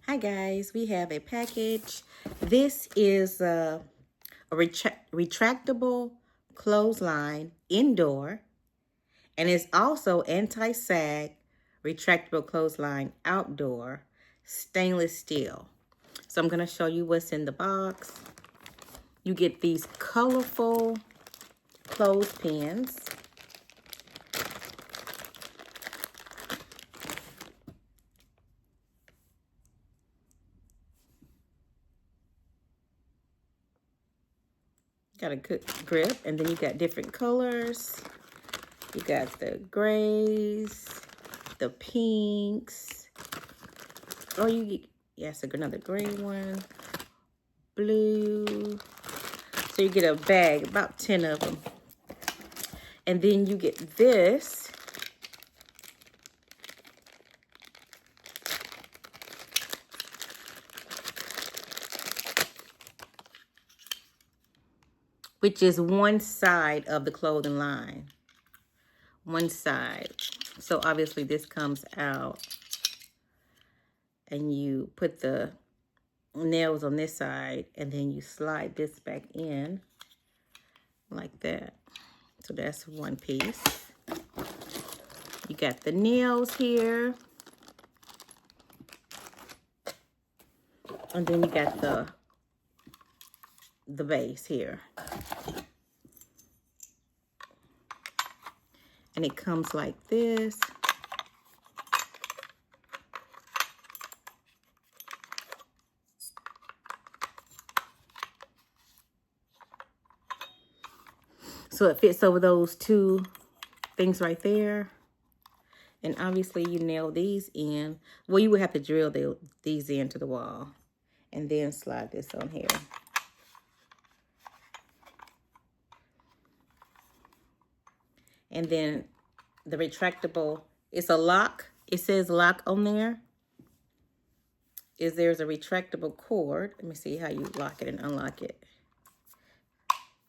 Hi guys, we have a package. This is a retractable clothesline indoor, and it's also anti-sag retractable clothesline outdoor, stainless steel. So I'm going to show you what's in the box. You get these colorful clothespins. Got a good grip, and then you got different colors. You got the grays, the pinks. Oh, you get, yes, another gray one, blue. So you get a bag, about 10 of them. And then you get this. Which is one side of the clothing line. One side. So obviously this comes out. And you put the nails on this side. And then you slide this back in. Like that. So that's one piece. You got the nails here. And then you got the base here. And it comes like this. So it fits over those two things right there. And obviously you nail these in. Well, you would have to drill these into the wall. And then slide this on here. And then the retractable, it's a lock. It says lock on there. There's a retractable cord. Let me see how you lock it and unlock it.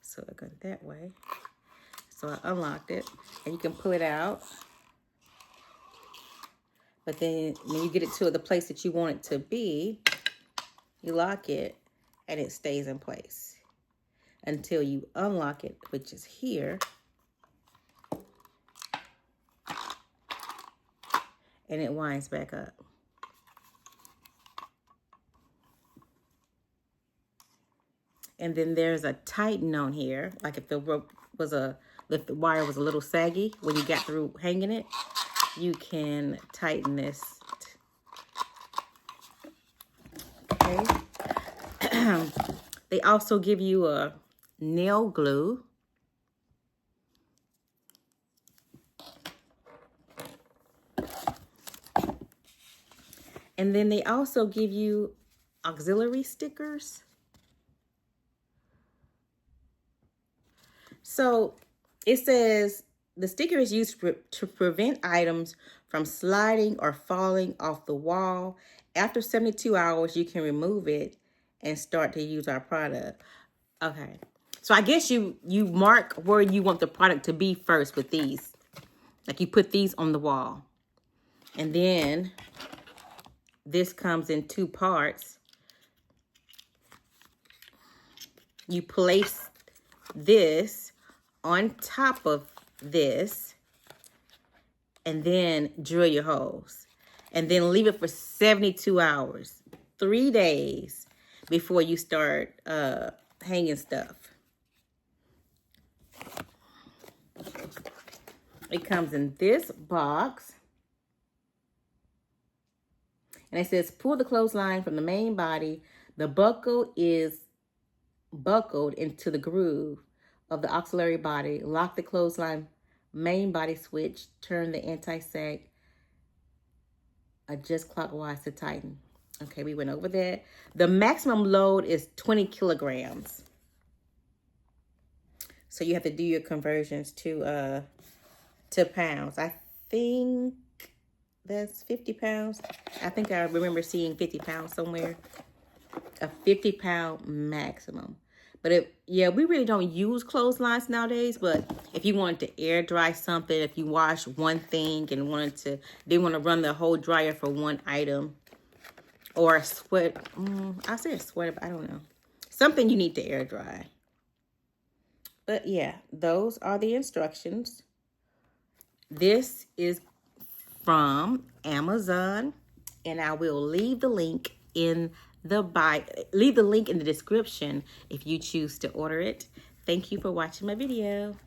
So I got it that way. So I unlocked it. And you can pull it out. But then when you get it to the place that you want it to be, you lock it and it stays in place until you unlock it, which is here. And it winds back up. And then there's a tighten on here. Like if the rope was if the wire was a little saggy when you got through hanging it, you can tighten this. Okay. They also give you a nail glue. And then they also give you auxiliary stickers. So it says the sticker is used to prevent items from sliding or falling off the wall. After 72 hours, you can remove it and start to use our product. Okay. So I guess you mark where you want the product to be first with these. Like you put these on the wall. And then this comes in two parts. You place this on top of this and then drill your holes. And then leave it for 72 hours, 3 days before you start hanging stuff. It comes in this box. And it says, pull the clothesline from the main body. The buckle is buckled into the groove of the auxiliary body. Lock the clothesline main body switch. Turn the anti-sag. Adjust clockwise to tighten. Okay, we went over that. The maximum load is 20 kilograms. So you have to do your conversions to pounds. I think that's 50 pounds. I think I remember seeing 50 pounds somewhere. A 50-pound maximum. But yeah, we really don't use clotheslines nowadays. But if you wanted to air dry something, if you wash one thing and didn't want to run the whole dryer for one item, or a sweat. I say a sweater, but I don't know. Something you need to air dry. But yeah, those are the instructions. This is from Amazon, and I will leave the link in the description if you choose to order it. Thank you for watching my video.